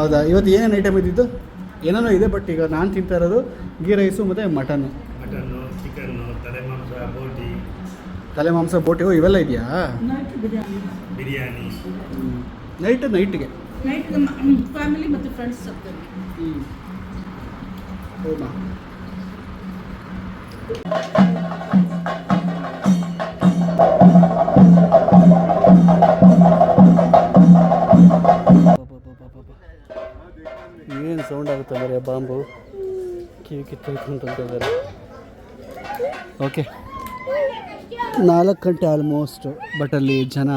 ಹೌದಾ. ಇವತ್ತು ಏನೇನು ಐಟಮ್ ಇದ್ದಿದ್ದು? ಏನೇನೋ ಇದೆ, ಬಟ್ ಈಗ ನಾನು ತಿಂತಾ ಇರೋದು ಗೀ ರೈಸು ಮತ್ತು ಮಟನ್ನು, ಚಿಕನ್ನು, ತಲೆ ಮಾಂಸ ಬೋಟಿ ಇವೆಲ್ಲ ಇದೆಯಾ? ಬಿರಿಯಾನಿ ನೈಟ್ಗೆ ಫ್ಯಾಮಿಲಿ ಮತ್ತು ಫ್ರೆಂಡ್ಸ್ ಹೌದಾ. ಏನು ಸೌಂಡ್ ಆಗುತ್ತೆ ಬರೀ ಬಾಂಬು ಕಿವಿ ಕಿತ್ತೋಯ್ತು ಅಂತಂತಿದ್ದಾರೆ. ಓಕೆ 4 ಗಂಟೆ ಆಲ್ಮೋಸ್ಟು, ಬಟ್ ಅಲ್ಲಿ ಜನ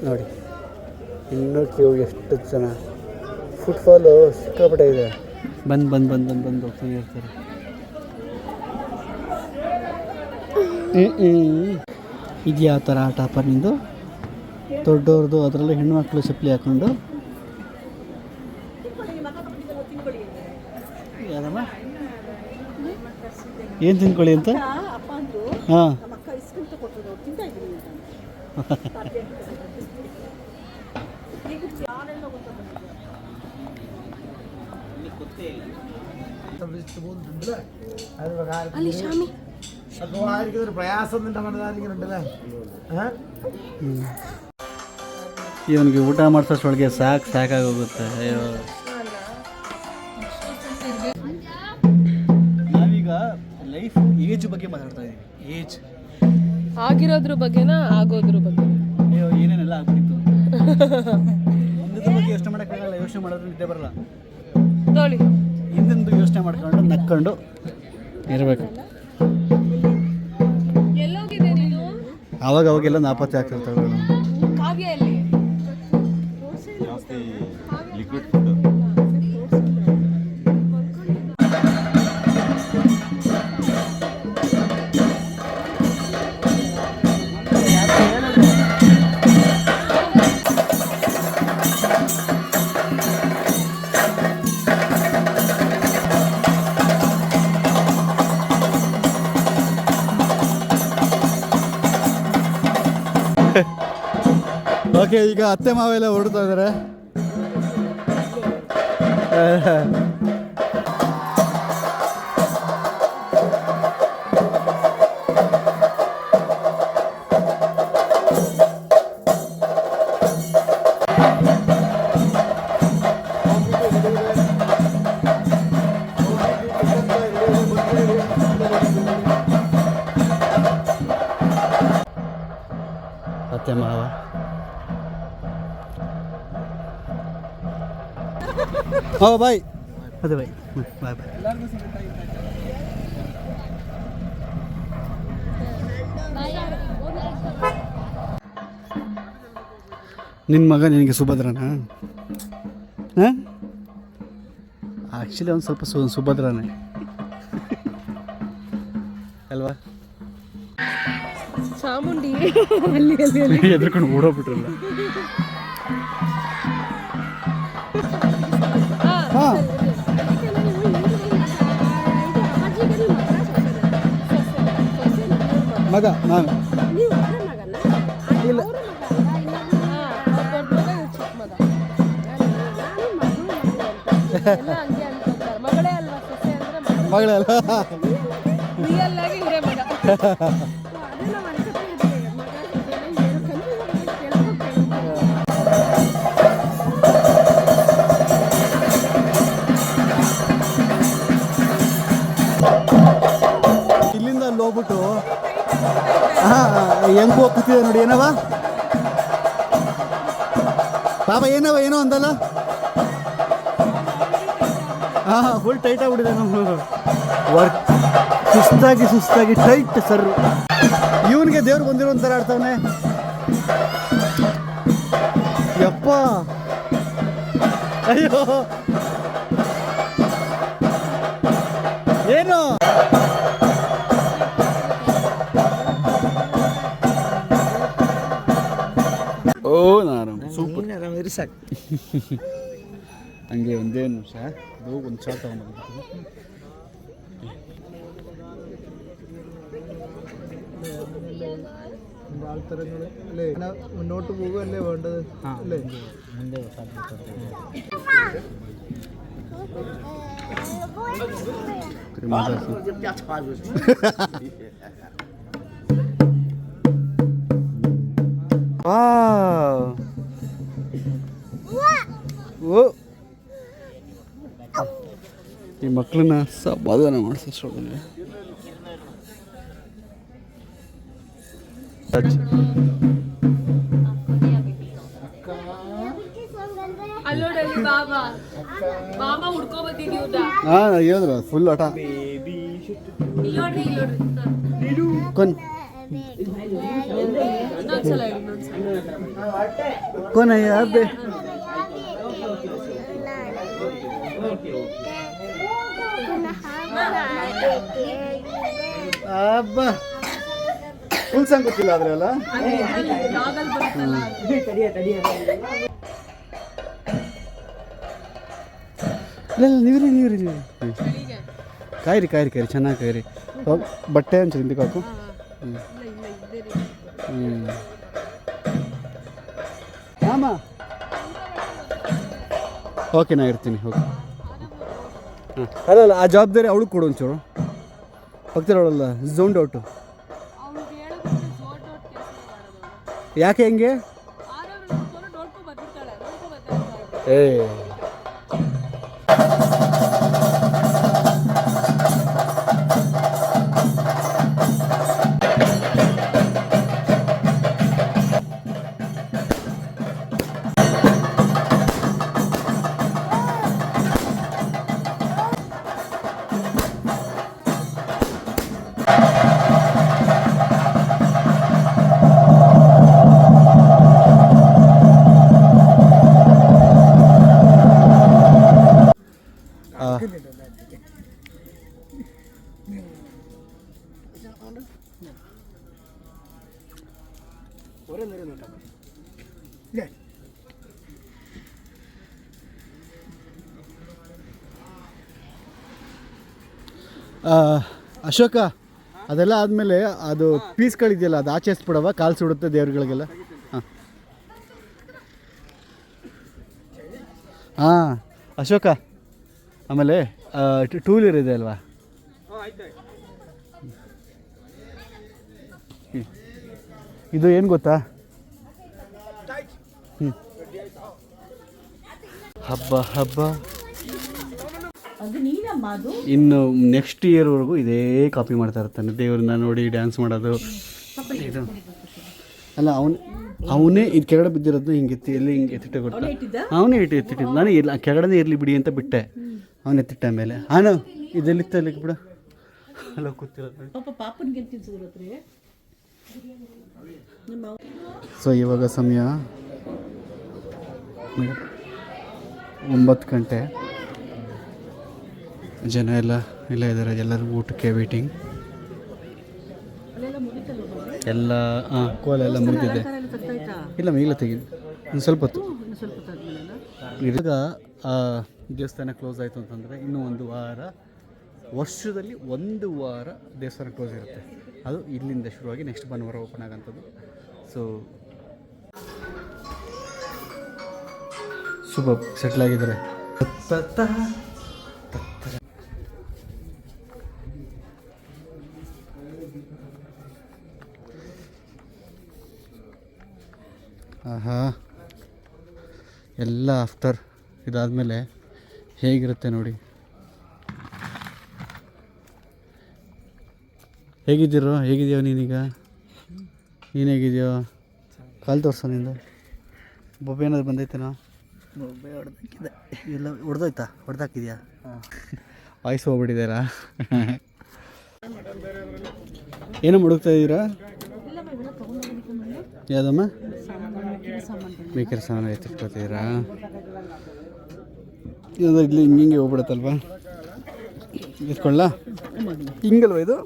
ನೋಡಿ ಇನ್ನೂ ಕ್ಯೂ ಎಷ್ಟು ಜನ. ಫುಟ್ಫಾಲು ಸಿಕ್ಕಾಪಟ್ಟೆ ಇದೆ. ಬಂದು ಹೋಗ್ತಾನೆ ಇರ್ತಾರೆ. ಇದು ಯಾವ ಥರ ಆಟಪ್ಪ ನಿಂದು? ದೊಡ್ಡವ್ರದ್ದು ಅದರಲ್ಲೂ ಹೆಣ್ಮಕ್ಳು ಚಪ್ಪಲಿ ಹಾಕ್ಕೊಂಡು ಯಾರಮ್ಮ ಏನು ತಿನ್ಕೊಳ್ಳಿ ಅಂತ? ಹಾಂ ಇವನಿಗೆ ಊಟ ಮಾಡಿಸೋಷ್ಟೊಳಗೆ ಸಾಕಾಗೋಗುತ್ತೆ. ಅಯ್ಯೋ, ನಾವೀಗ ಲೈಫ್ ಏಜ್ ಬಗ್ಗೆ ಮಾತಾಡ್ತಾ ಇದ್ದೀವಿ. ಏಜ್ ಆಗಿರೋದ್ರ ಬಗ್ಗೆನಾ ಆಗೋದ್ರ ಬಗ್ಗೆ? ಅಯ್ಯೋ ಏನೇನೆಲ್ಲ ಆಗ್ಬಿಟ್ಟಿತ್ತು. ಮುಂದಿನ ಬಗ್ಗೆ ಯೋಚನೆ ಮಾಡೋಕ್ಕಾಗಲ್ಲ. ಯೋಚನೆ ಮಾಡಿದ್ರೆ ನಿದ್ದೆ ಬರಲ್ಲ. ನೋಡಿ ಹಿಂದಿಂದು ಯೋಚನೆ ಮಾಡ್ಕೊಂಡು ನಕ್ಕೊಂಡು ಇರಬೇಕು. ಎಲ್ಲೋಗಿದೆ ನೀನು? ಅವಾಗೆಲ್ಲ ನಾಪತ್ತೆ ಆಗ್ತಿರ್ತಾವೆ. ಕಾವ್ಯ ಎಲ್ಲಿ? ಓಕೆ, ಈಗ ಅತ್ತೆ ಮಾವೆಲ್ಲ ಹೊರಡ್ತಾ ಇದ್ದಾರೆ. ಅತ್ತೆ ಮಾವ ಬಾಯ್. ಅದೇ ಬಾಯ್ ಬಾಯ್. ನಿನ್ನ ಮಗ ನಿನಗೆ ಸುಭದ್ರನಾ? ಹಾಂ, ಆ್ಯಕ್ಚುಲಿ ಒಂದು ಸ್ವಲ್ಪ ಸುಭದ್ರನೇ ಅಲ್ವಾ? ಚಾಮುಂಡಿ ಎದ್ರಕೊಂಡು ಓಡೋಗ್ಬಿಟ್ರಲ್ಲ. ಹಾಂ, ಮಗ ನಾನು ಇಲ್ಲ. ಮಗಳೇ ಅಲ್ಲ. ಇಲ್ಲಿಂದ ಅಲ್ಲಿ ಹೋಗ್ಬಿಟ್ಟು ಹೆಂಗ್ ಹೋಗ್ತಿದೆ ನೋಡಿ. ಏನವ ಪಾಪ ಏನವ ಏನೋ ಅಂದಲ್ಲ. ಹಾಂ ಫುಲ್ ಟೈಟ್ ಆಗ್ಬಿಟ್ಟಿದೆ ನಮ್ಮ ವರ್ಕ್. ಸುಸ್ತಾಗಿ ಟೈಟ್ ಸರ್. ಇವನಿಗೆ ದೇವ್ರು ಬಂದಿರೋ ಒಂಥರ ಆಡ್ತಾವನೆ. ಯಪ್ಪ ಅಯ್ಯೋ ಏನು ಓ ನಾನು ಸೂಪರ್ ಸಾಕು. ಹಂಗೆ ಒಂದೇ ನಿಮಿಷ ಅದು ಒಂದು ಶಾಟ್ ತಗೊಂಡ್ಬಂದು ಅಲ್ಲೇ ನೋಟು ಹೋಗು ಅಲ್ಲೇ ಹೊಂಡದ ಅಲ್ಲೇ ಮುಂದೆ ಓ ಈ ಮಕ್ಕಳನ್ನ ಸಮಾಧಾನ ಮಾಡಿಸೋದ್ರಲ್ಲಿ ಅಲ್ಲೋಡಲ್ಲಿ ಬಾಬಾ ಬಾಬಾ ಹುಡ್ಕೊ ಬಂದಿದ್ದೀವಿ ಹಾಂ ಹೇಳಿದ್ರು ಫುಲ್ ಆಟ ಇಲ್ಲೋಡ್ರಿ ಕೊನ್ ಇನ್ನೊಂದ್ಸಲ ಕೊನ ಯಾಬೆ ಅಬ್ಬ ಫುಲ್ ಸಾಂಗ್ ಗೊತ್ತಿಲ್ಲ ಆದ್ರೆ ಅಲ್ಲ. ಇಲ್ಲ ನೀವ್ರಿ ಕಾಯಿರಿ ಚೆನ್ನಾಗಿ ಕಾಯಿರಿ. ಬಟ್ಟೆ ಒಂದು ಹಿಂದಕ್ಕೆ ಹಾಕು. ಹಾಂ ಓಕೆ ನಾ ಇರ್ತೀನಿ. ಓಕೆ ಹಾಂ ಅಲ್ಲ ಆ ಜವಾಬ್ದಾರಿ ಅವಳು ಕೊಡು ಒಂಚೂರು. ಹೋಗ್ತಿರೋಳಲ್ಲ ಝೋನ್ ಔಟು. ಯಾಕೆ ಹೆಂಗೆ ಏ ಅಶೋಕ ಅದೆಲ್ಲ ಆದಮೇಲೆ ಅದು ಪೀಸ್ಗಳಿದೆಯಲ್ಲ ಅದು ಆಚೆ ಎಸ್ಬಿಡವ, ಕಾಲು ಸುಡುತ್ತೆ ದೇವ್ರುಗಳಿಗೆಲ್ಲ. ಹಾಂ ಅಶೋಕ ಆಮೇಲೆ ಟೂ ವೀಲರ್ ಇದೆ ಅಲ್ವಾ, ಇದು ಏನು ಗೊತ್ತಾ, ಹಬ್ಬ ಇನ್ನು ನೆಕ್ಸ್ಟ್ ಇಯರ್ವರೆಗೂ ಇದೇ ಕಾಪಿ ಮಾಡ್ತಾ ಇರ್ತಾನೆ. ದೇವ್ರನ್ನ ನೋಡಿ ಡ್ಯಾನ್ಸ್ ಮಾಡೋದು ಇದು ಅಲ್ಲ. ಅವನೇ ಇದು ಕೆಳಗಡೆ ಬಿದ್ದಿರೋದು ಹಿಂಗೆ ಎಲ್ಲಿ ಹಿಂಗೆ ಎತ್ತಿಟ್ಟೆ ಕೊಡ್ತಾ, ಅವನೇ ಎತ್ತಿಟ್ಟಿದ್ದು. ನಾನು ಇಲ್ಲ ಕೆಳಗಡೆ ಇರಲಿ ಬಿಡಿ ಅಂತ ಬಿಟ್ಟೆ, ಅವನು ಎತ್ತಿಟ್ಟ ಮೇಲೆ ಹಾನು ಇದೆಲ್ಲಿತ್ತ ಅಲ್ಲಿಗೆ ಬಿಡ ಅಲ್ಲ ಕೂತಿರೋದು. ಸೊ ಇವಾಗ ಸಮಯ 9 ಗಂಟೆ. ಜನ ಎಲ್ಲ ಇದ್ದಾರೆ, ಎಲ್ಲರೂ ಊಟಕ್ಕೆ ವೇಟಿಂಗ್ ಎಲ್ಲ. ಕೋಲೆಲ್ಲ ಮುಗಿದಿದೆ. ಇಲ್ಲ ಈಗಲೇ ತೆಗೀನಿ, ಒಂದು ಸ್ವಲ್ಪ ಹೊತ್ತು. ಇವಾಗ ದೇವಸ್ಥಾನ ಕ್ಲೋಸ್ ಆಯಿತು ಅಂತಂದರೆ ಇನ್ನೂ 1 ವಾರ, ವರ್ಷದಲ್ಲಿ 1 ವಾರ ದೇವಸ್ಥಾನ ಕ್ಲೋಸ್ ಇರುತ್ತೆ. ಅದು ಇಲ್ಲಿಂದ ಶುರುವಾಗಿ ನೆಕ್ಸ್ಟ್ ಭಾನುವಾರ ಓಪನ್ ಆಗೋಂಥದ್ದು. ಸೊ ಸೂಪರ್ ಸೆಟ್ಲ್ ಆಗಿದ್ದಾರೆ. ಆಹಾ ಎಲ್ಲ ಆಫ್ಟರ್ ಇದಾದಮೇಲೆ ಹೇಗಿರುತ್ತೆ ನೋಡಿ. ಹೇಗಿದೆಯೋ ನೀನೀಗ? ನೀನು ಹೇಗಿದೆಯೋ? ಕಾಲು ತೋರಿಸೋ ನಿಂದು. ಬೊಬ್ಬೆ ಏನಾದ್ರು ಬಂದೈತೇನೋ? ಬೊಬ್ಬೆ ಹೊಡೆದಾಕಿದೆ ಎಲ್ಲ ಹೊಡೆದೋಯ್ತಾ ಹೊಡೆದಾಕಿದ್ಯಾ ವಾಯ್ಸ್ ಹೋಗ್ಬಿಟ್ಟಿದ್ದೀರಾ ಏನೋ ಹುಡುಕ್ತಾ ಇದ್ದೀರಾ ಯಾವುದಮ್ಮ ಬೇಕರಿ ಸಾಮಾನು ಎತ್ತಿಟ್ಕೊತಿದ್ದೀರಾ ಇದು ಇಲ್ಲಿ ಹಿಂಗೆ ಹೋಗ್ಬಿಡುತ್ತಲ್ವಾ ಎತ್ಕೊಳ್ಳ ಹಿಂಗಲ್ವ ಇದು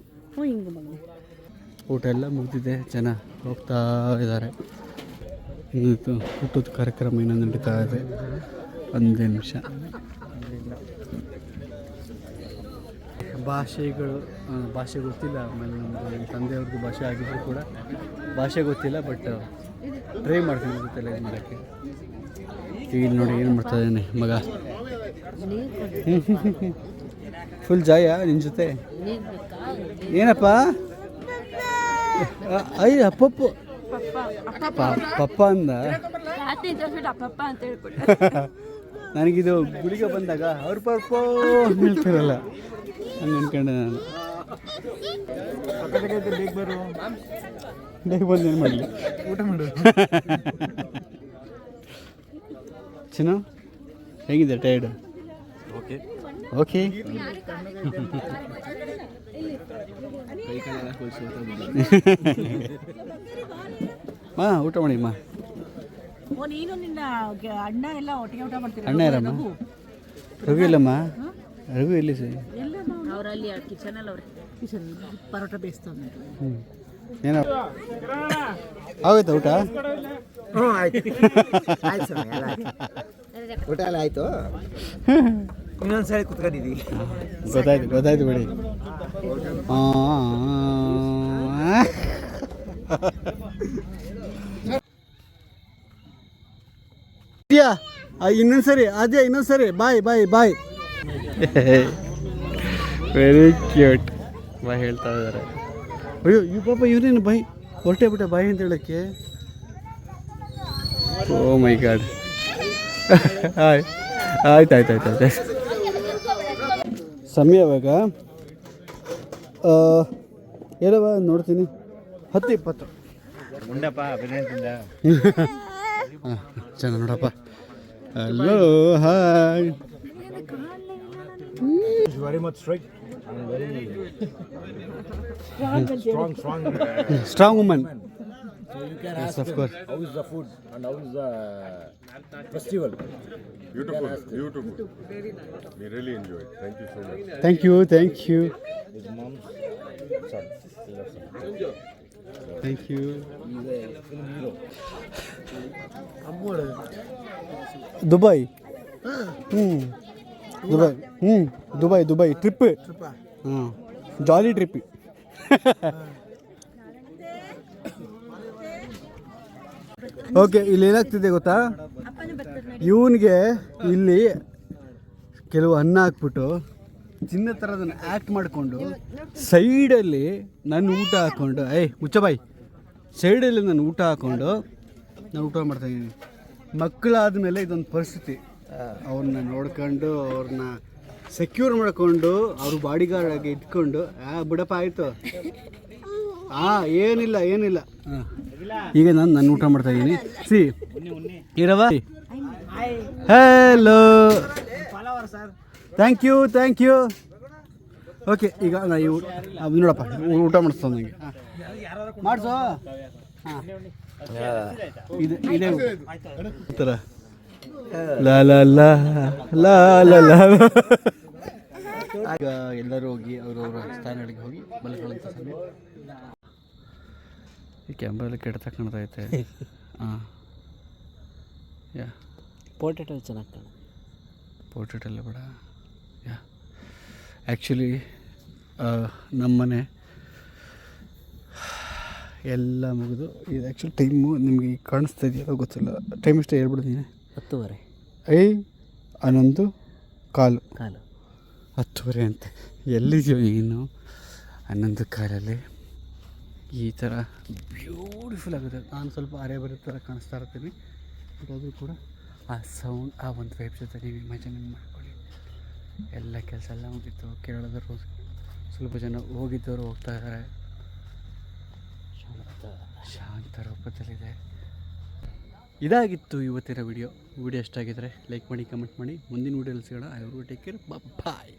ಊಟ ಎಲ್ಲ ಮುಗಿದಿದೆ ಜನ ಹೋಗ್ತಾ ಇದ್ದಾರೆ ಇದು ಊಟದ ಕಾರ್ಯಕ್ರಮ ಇನ್ನೂ ನಡೀತಾ ಇದೆ 1 ನಿಮಿಷ ಭಾಷೆ ಗೊತ್ತಿಲ್ಲ ಆಮೇಲೆ ನಮ್ಮ ತಂದೆಯವ್ರದ್ದು ಭಾಷೆ ಆಗಿದ್ರು ಕೂಡ ಭಾಷೆ ಗೊತ್ತಿಲ್ಲ ಬಟ್ ಟ್ರೈ ಮಾಡ್ತೀನಿ ಗೊತ್ತಿಲ್ಲ ಇದು ಮಾಡೋಕ್ಕೆ ಈಗ ನೋಡಿ ಏನು ಮಾಡ್ತಾ ಇದ್ದಾನೆ ಮಗ ಫುಲ್ ಜಾಯ ನಿನ್ನ ಜೊತೆ ಏನಪ್ಪ ಅಯ್ಯ ಪಪ್ಪು ಪಪ್ಪ ಅಂದ ನನಗಿದು ಗುಳಿಗೆ ಬಂದಾಗ ಅವ್ರ ಪಪ್ಪೋ ಹೇಳ್ತಿರಲ್ಲ ಹಂಗೆ ಅನ್ಕೊಂಡೆ ನಾನು ಬೇಗ ಬಂದು ಏನು ಮಾಡಲಿ ಊಟ ಮಾಡು ಚಿನ್ನ ಹೇಗಿದೆ ಟೈರ್ಡ್ ಓಕೆ ಓಕೆ ಮಾ ಊಟ ಮಾಡಿ ಮಾ ನೀನು ನಿನ್ನ ಅಣ್ಣ ಎಲ್ಲ ಒಟ್ಟಿಗೆ ಊಟ ಮಾಡ್ತೀರಾ? ಅಣ್ಣ ಯಾರಮ್ಮ? ರಘು ಇಲ್ಲಮ್ಮ, ರಘು ಎಲ್ಲಿ ಸರ್? ಅವರಲ್ಲಿ ಕಿಚನಲ್ಲಿ ಅವ್ರೆ ಪರೋಟ ಬೇಯಿಸ್ತಾನೆ. ಏನೋ ಆಗೋಯ್ತಾ ಊಟ? ಹ್ಞೂ ಆಯ್ತು ಆಯ್ತು ಸ್ವಾಮಿ ಎಲ್ಲ ಆಯ್ತು ಊಟ ಎಲ್ಲ ಆಯಿತು. ಇನ್ನೊಂದ್ಸರಿ ಕುತ್ಕೊಂಡಿದ್ದೀವಿ. ಗೊತ್ತಾಯ್ತು ಬಿಡಿ. ಇನ್ನೊಂದ್ಸರಿ ಅದೇ ಇನ್ನೊಂದ್ಸರಿ ಬಾಯ್ ವೆರಿ ಕ್ಯೂಟ್ ಬಾಯ್ ಹೇಳ್ತಾ ಇದ್ದಾರೆ. ಅಯ್ಯೋ ಈ ಪಾಪ ಇವರೇನು ಬಾಯ್ ಹೊರಟೆ ಬಿಟ್ಟೆ ಬಾಯ್ ಅಂತ ಹೇಳಕ್ಕೆ. ಓ ಮೈ ಗಾಡ್. ಆಯ್ತು ಸಮಯ ಇವಾಗ ಹೇಳವ ನೋಡ್ತೀನಿ 10-20 ಮುಂಡಪ್ಪ ಅಭಿನಯದಿಂದ ಹಾಂ ಚೆನ್ನಾಗಿ ನೋಡಪ್ಪ. Hello hi. Very much straight strong woman. So you can Yes, ask of him, course. how is the food and how is the festival? Beautiful. We really enjoyed. Thank you so much. Thank you. His mom's son. Thank you. He's a film hero. Dubai Dubai trip jolly trip. Okay, ಇಲ್ಲಿ ಏನಾಗ್ತಿದೆ ಗೊತ್ತಾ, ಇವನಿಗೆ ಇಲ್ಲಿ ಕೆಲವು ಅನ್ನ ಹಾಕ್ಬಿಟ್ಟು ಚಿನ್ನ ಥರದನ್ನು act ಮಾಡಿಕೊಂಡು ಸೈಡಲ್ಲಿ ನನ್ನ ಊಟ ಹಾಕ್ಕೊಂಡು ಮುಚ್ಚಬಾಯಿ ಸೈಡಲ್ಲಿ ನಾನು ಊಟ ಹಾಕ್ಕೊಂಡು ನಾನು ಊಟ ಮಾಡ್ತಾಯಿದ್ದೀನಿ. ಮಕ್ಕಳಾದ ಮೇಲೆ ಇದೊಂದು ಪರಿಸ್ಥಿತಿ. ಅವ್ರನ್ನ ನೋಡ್ಕೊಂಡು ಅವ್ರನ್ನ ಸೆಕ್ಯೂರ್ ಮಾಡಿಕೊಂಡು ಅವ್ರ ಬಾಡಿಗಾರ್ಡ್ ಆಗಿ ಇಟ್ಕೊಂಡು ಬಿಡಪ್ಪ ಆಯಿತು ಏನಿಲ್ಲ ಈಗ ನಾನು ಊಟ ಮಾಡ್ತಾಯಿದ್ದೀನಿ. ಸಿ ಇರವ ಹಲೋ ಥ್ಯಾಂಕ್ ಯು. ಓಕೆ, ಈಗ ನೋಡಪ್ಪ ಊಟ ಮಾಡಿಸ್ತಾವ ನನಗೆ ಮಾಡಿಸೋ. ಹಾಂ ಇದೇ ಥರ ಆಗ ಎಲ್ಲರೂ ಹೋಗಿ ಅವರವರ ಸ್ಥಾನಗಳಿಗೆ ಹೋಗಿ ಮಲ್ಕೊಳ್ಳುವಂಥ ಸಮಯ. ಈ ಕ್ಯಾಮ್ರಲ್ಲಿ ಕೆಡ್ತಾ ಕಾಣ್ತೈತೆ. ಹಾಂ ಪೋರ್ಟ್ರೇಟ್ ಚೆನ್ನಾಗಿ ಕಾಣ. ಪೋರ್ಟ್ರೇಟ್ ಎಲ್ಲ ಬೇಡ. ಆ್ಯಕ್ಚುಲಿ ನಮ್ಮನೆ ಎಲ್ಲ ಮುಗಿದು ಇದು ಆ್ಯಕ್ಚುಲಿ ಟೈಮು ನಿಮಗೆ ಕಾಣಿಸ್ತಾ ಇದೆಯಲ್ಲ ಗೊತ್ತಿಲ್ಲ. ಟೈಮ್ ಇಷ್ಟ ಹೇಳ್ಬಿಡ್ತೀನಿ. 10:30 11:15 ಕಾಲು 10:30 ಅಂತ ಎಲ್ಲಿದೆಯೋ ನೀನು 11:15 ಈ ಥರ ಬ್ಯೂಟಿಫುಲ್ ಆಗುತ್ತೆ. ನಾನು ಸ್ವಲ್ಪ ಅರೆ ಥರ ಕಾಣಿಸ್ತಾ ಇರ್ತೀನಿ, ಬಟ್ ಅದು ಕೂಡ ಆ ಸೌಂಡ್ ಆ ಒಂದು ವೈಬ್ ಜೊತೆ ನೀವು ಇಮ್ಯಾಜಿನ್ ಮಾಡ್ಕೊಳ್ಳಿ. ಎಲ್ಲ ಕೆಲಸ ಎಲ್ಲ ಮುಗಿತ್ತು. ಕೇರಳದವರು ಸ್ವಲ್ಪ ಜನ ಹೋಗಿದ್ದವರು ಹೋಗ್ತಾ ಇದ್ದಾರೆ. ಶಾಂತ ರೂಪದಲ್ಲಿದೆ. ಇದಾಗಿತ್ತು ಇವತ್ತಿನ ವಿಡಿಯೋ ಇಷ್ಟ ಆಗಿದ್ರೆ ಲೈಕ್ ಮಾಡಿ ಕಮೆಂಟ್ ಮಾಡಿ ಮುಂದಿನ ವಿಡಿಯೋಲಿ ಸಿಗೋಣ. I will take care bye.